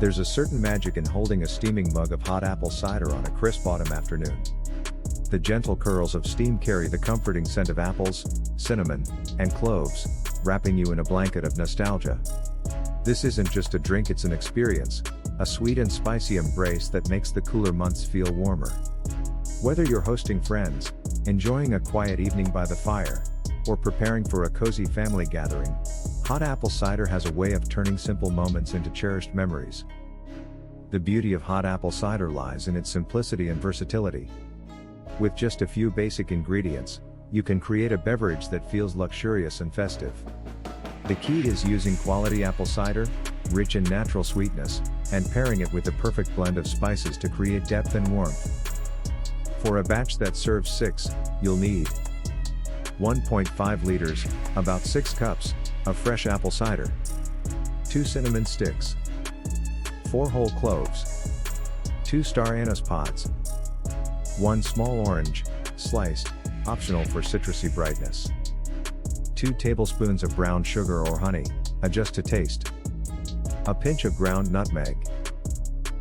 There's a certain magic in holding a steaming mug of hot apple cider on a crisp autumn afternoon. The gentle curls of steam carry the comforting scent of apples, cinnamon, and cloves, wrapping you in a blanket of nostalgia. This isn't just a drink, it's an experience, a sweet and spicy embrace that makes the cooler months feel warmer. Whether you're hosting friends, enjoying a quiet evening by the fire, or preparing for a cozy family gathering, hot apple cider has a way of turning simple moments into cherished memories. The beauty of hot apple cider lies in its simplicity and versatility. With just a few basic ingredients, you can create a beverage that feels luxurious and festive. The key is using quality apple cider, rich in natural sweetness, and pairing it with the perfect blend of spices to create depth and warmth. For a batch that serves 6, you'll need 1.5 liters, about 6 cups, of fresh apple cider, 2 cinnamon sticks, 4 whole cloves, 2 star anise pods, 1 small orange, sliced, optional for citrusy brightness, 2 tablespoons of brown sugar or honey, adjust to taste, a pinch of ground nutmeg.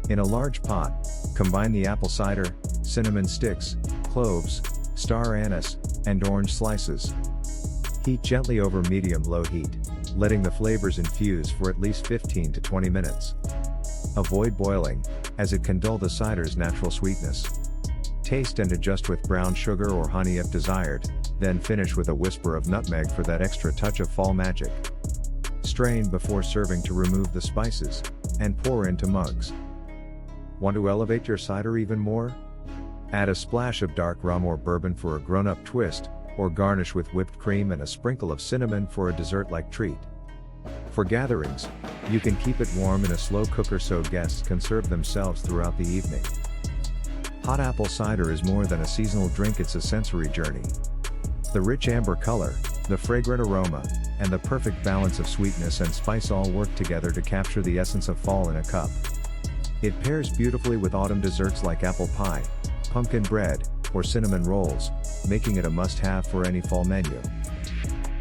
In a large pot, combine the apple cider, cinnamon sticks, cloves, star anise, and orange slices. Heat gently over medium-low heat, letting the flavors infuse for at least 15 to 20 minutes. Avoid boiling, as it can dull the cider's natural sweetness. Taste and adjust with brown sugar or honey if desired, then finish with a whisper of nutmeg for that extra touch of fall magic. Strain before serving to remove the spices, and pour into mugs. Want to elevate your cider even more? Add a splash of dark rum or bourbon for a grown-up twist, or garnish with whipped cream and a sprinkle of cinnamon for a dessert-like treat. For gatherings, you can keep it warm in a slow cooker so guests can serve themselves throughout the evening. Hot apple cider is more than a seasonal drink, it's a sensory journey. The rich amber color, the fragrant aroma, and the perfect balance of sweetness and spice all work together to capture the essence of fall in a cup. It pairs beautifully with autumn desserts like apple pie, pumpkin bread, or cinnamon rolls, making it a must-have for any fall menu.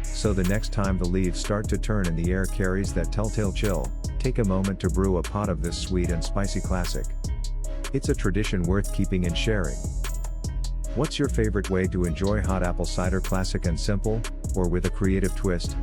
So the next time the leaves start to turn and the air carries that telltale chill, take a moment to brew a pot of this sweet and spicy classic. It's a tradition worth keeping and sharing. What's your favorite way to enjoy hot apple cider, classic and simple, or with a creative twist?